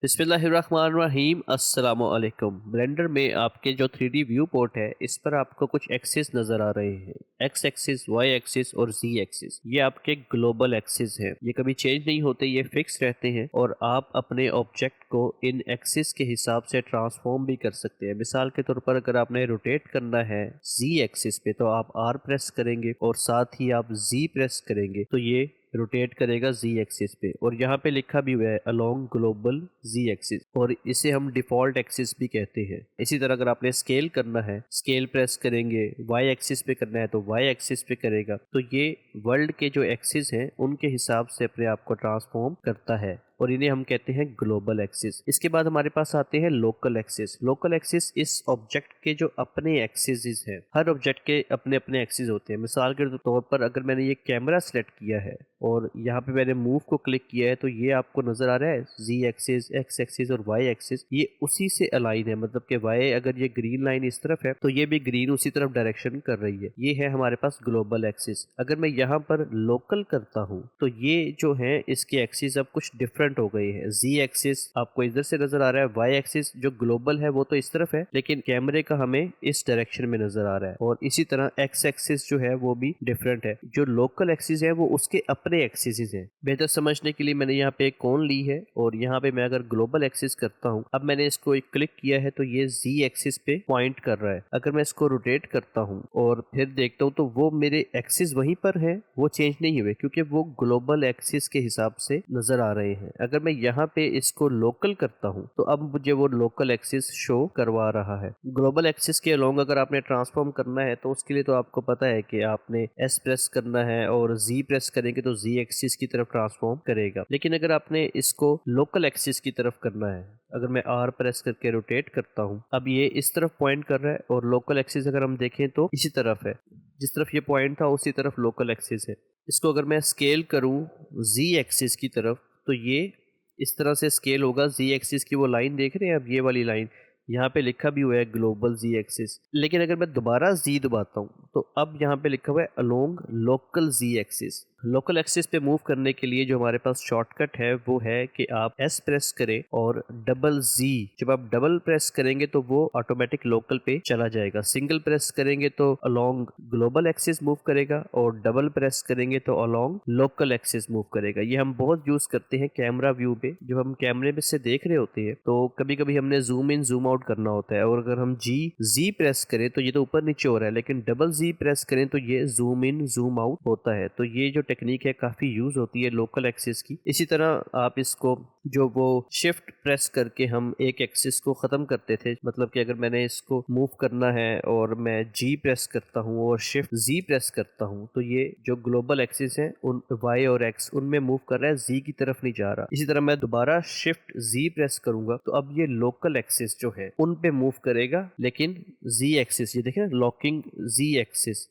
बिस्मिल्लाहिर्रहमानिर्रहीम अस्सलाम वालेकुम। ब्लेंडर में आपके जो 3D व्यू पोर्ट है, इस पर आपको कुछ एक्सिस नज़र आ रहे हैं। एक्स एक्सिस, वाई एक्सिस और जी एक्सिस। ये आपके ग्लोबल एक्सिस हैं। ये कभी चेंज नहीं होते, ये फिक्स रहते हैं और आप अपने ऑब्जेक्ट को इन एक्सिस के हिसाब से ट्रांसफॉर्म भी कर सकते हैं। मिसाल के तौर पर अगर आपने रोटेट करना है जी एक्सिस पे, तो आप आर प्रेस करेंगे और साथ ही आप जी प्रेस करेंगे तो ये रोटेट करेगा जी एक्सिस पे। और यहाँ पे लिखा भी हुआ है अलोंग ग्लोबल जी एक्सिस, और इसे हम डिफॉल्ट एक्सिस भी कहते हैं। इसी तरह अगर आपने स्केल करना है, स्केल प्रेस करेंगे, वाई एक्सिस पे करना है तो वाई एक्सिस पे करेगा। तो ये वर्ल्ड के जो एक्सिस हैं उनके हिसाब से अपने आप को ट्रांसफॉर्म करता है और इन्हें हम कहते हैं ग्लोबल एक्सिस। इसके बाद हमारे पास आते हैं लोकल एक्सिस। लोकल एक्सिस इस ऑब्जेक्ट के जो अपने एक्सिस हैं, हर ऑब्जेक्ट के अपने अपने एक्सिस होते हैं। मिसाल के तौर पर अगर मैंने ये कैमरा सेलेक्ट किया है और यहाँ पे मैंने मूव को क्लिक किया है, तो ये आपको नजर आ रहा है जी एक्सिस, एक्स एक्सिस और वाई एक्सिस ये उसी से अलाइन है। मतलब कि वाई अगर ये ग्रीन लाइन इस तरफ है तो ये भी ग्रीन उसी तरफ डायरेक्शन कर रही है। ये है हमारे पास ग्लोबल एक्सिस। अगर मैं यहाँ पर लोकल करता हूँ तो ये जो है इसके एक्सिस अब कुछ डिफरेंट हो गए हैं। जी एक्सिस आपको इधर से नजर आ रहा है, वाई एक्सिस जो ग्लोबल है वो तो इस तरफ है, लेकिन कैमरे का हमें इस डायरेक्शन में नजर आ रहा है। और इसी तरह एक्स एक्सिस जो है वो भी डिफरेंट है। जो लोकल एक्सिस है वो उसके अपने एक्सिस हैं। बेहतर समझने के लिए मैंने यहाँ पे एक कोन ली है और यहाँ पे मैं अगर ग्लोबल एक्सिस करता हूँ, अब मैंने इसको एक क्लिक किया है तो ये जी एक्सिस पे पॉइंट कर रहा है। अगर मैं इसको रोटेट करता हूँ और फिर देखता हूँ तो वो मेरे एक्सिस वहीं पर है, वो चेंज नहीं हुए क्योंकि वो ग्लोबल एक्सिस के हिसाब से नजर आ रहे हैं। अगर मैं यहाँ पे इसको लोकल करता हूँ तो अब मुझे वो लोकल एक्सिस शो करवा रहा है। ग्लोबल एक्सिस के अलोंग अगर आपने ट्रांसफॉर्म करना है तो उसके लिए तो आपको पता है कि आपने एस प्रेस करना है और जी प्रेस करेंगे तो जी एक्सिस की तरफ ट्रांसफॉर्म करेगा। लेकिन अगर आपने इसको लोकल एक्सिस की तरफ करना है, अगर मैं आर प्रेस करके रोटेट करता हूँ, अब ये इस तरफ पॉइंट कर रहा है और लोकल एक्सिस अगर हम देखें तो इसी तरफ है। जिस तरफ ये पॉइंट था उसी तरफ लोकल एक्सिस है। इसको अगर मैं स्केल करूं जी एक्सिस की तरफ तो ये इस तरह से स्केल होगा। जी एक्सिस की वो लाइन देख रहे हैं, अब ये वाली लाइन यहाँ पे लिखा भी हुआ है ग्लोबल जी एक्सिस। लेकिन अगर मैं दोबारा जी दबाता हूँ तो अब यहाँ पे लिखा हुआ है अलोंग लोकल जी एक्सिस। लोकल एक्सिस पे मूव करने के लिए जो हमारे पास शॉर्टकट है वो है कि आप एस प्रेस करें और डबल जी। जब आप डबल प्रेस करेंगे तो वो ऑटोमेटिक लोकल पे चला जाएगा। सिंगल प्रेस करेंगे तो अलोंग ग्लोबल एक्सिस मूव करेगा और डबल प्रेस करेंगे तो अलोंग लोकल एक्सिस मूव करेगा। ये हम बहुत यूज करते हैं कैमरा व्यू पे। जब हम कैमरे में से देख रहे होते हैं तो कभी कभी हमने जूम इन जूम आउट करना होता है, और अगर हम जी प्रेस करें तो ये तो ऊपर नीचे हो रहा है, लेकिन डबल जी प्रेस करें तो ये जूम इन जूम आउट होता है। तो ये जो टेक्निक है काफी यूज होती है लोकल एक्सिस की। इसी तरह आप इसको जो वो शिफ्ट प्रेस करके हम एक एक्सिस को खत्म करते थे, मतलब कि अगर मैंने इसको मूव करना है और मैं जी प्रेस करता हूँ और शिफ्ट जी प्रेस करता हूँ तो ये जो ग्लोबल एक्सिस है उन वाई और एक्स उनमें मूव कर रहा है, जी की तरफ नहीं जा रहा। इसी तरह मैं दोबारा शिफ्ट जी प्रेस करूंगा तो अब ये लोकल एक्सिस जो है उन पे मूव करेगा, लेकिन जी एक्सिस ये देखें लॉकिंग जी एक्सिस,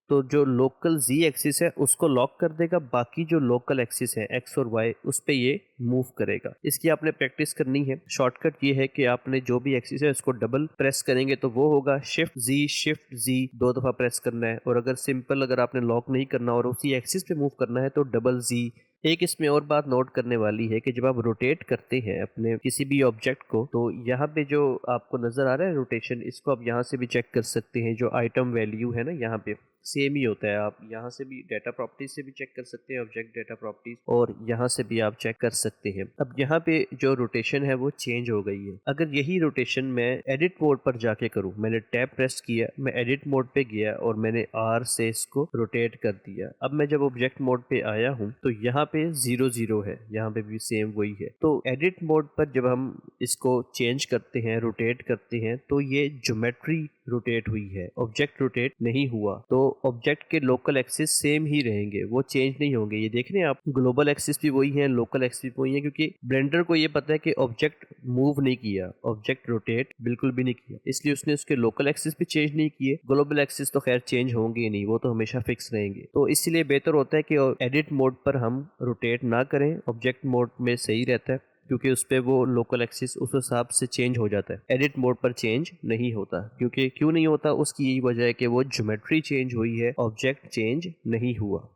तो जो लोकल जी एक्सिस है उसको लॉक कर देगा, बाकी जो लोकल एक्सिस है एक्स और वाई उस पे ये मूव करेगा। इसकी आपने प्रैक्टिस करनी है। शॉर्टकट ये है कि आपने जो भी एक्सिस है उसको डबल प्रेस करेंगे तो वो होगा शिफ्ट जी दो दफा प्रेस करना है, और अगर सिंपल अगर आपने लॉक नहीं करना और उसी एक्सिस पे मूव करना है तो डबल जी। एक इसमें और बात नोट करने वाली है कि जब आप रोटेट करते हैं अपने किसी भी ऑब्जेक्ट को तो यहाँ पे जो आपको नजर आ रहा है रोटेशन, इसको आप यहाँ से भी चेक कर सकते हैं। जो आइटम वैल्यू है ना यहाँ पे सेम ही होता है। आप यहाँ से भी डेटा प्रॉपर्टीज से भी चेक कर सकते हैं, ऑब्जेक्ट डेटा प्रॉपर्टीज, और यहाँ से भी आप चेक कर सकते हैं। अब यहाँ पे जो रोटेशन है वो चेंज हो गई है। अगर यही रोटेशन मैं एडिट मोड पर जाके करूँ, मैंने टैब प्रेस किया, मैं एडिट मोड पे गया और मैंने आर से इसको रोटेट कर दिया। अब मैं जब ऑब्जेक्ट मोड पे आया हूँ तो यहाँ पे 0 0 है, यहाँ पे भी सेम वही है। तो एडिट मोड पर जब हम इसको चेंज करते हैं, रोटेट करते हैं, तो ये ज्योमेट्री रोटेट हुई है, ऑब्जेक्ट रोटेट नहीं हुआ। तो ऑब्जेक्ट के लोकल एक्सिस सेम ही रहेंगे, वो चेंज नहीं होंगे। ये देख रहे हैं आप, ग्लोबल एक्सिस भी वही है, लोकल एक्सिस भी वही है, क्योंकि ब्लेंडर को ये पता है कि ऑब्जेक्ट मूव नहीं किया, ऑब्जेक्ट रोटेट बिल्कुल भी नहीं किया, इसलिए उसने उसके लोकल एक्सिस भी चेंज नहीं किए। ग्लोबल एक्सिस तो खैर चेंज होंगे ही नहीं, वो तो हमेशा फिक्स रहेंगे। तो इसलिए बेहतर होता है कि एडिट मोड पर हम रोटेट ना करें, ऑब्जेक्ट मोड में सही रहता है, क्योंकि उस पर वो लोकल एक्सिस उस हिसाब से चेंज हो जाता है। एडिट मोड पर चेंज नहीं होता, क्योंकि क्यों नहीं होता उसकी यही वजह है कि वो ज्योमेट्री चेंज हुई है, ऑब्जेक्ट चेंज नहीं हुआ।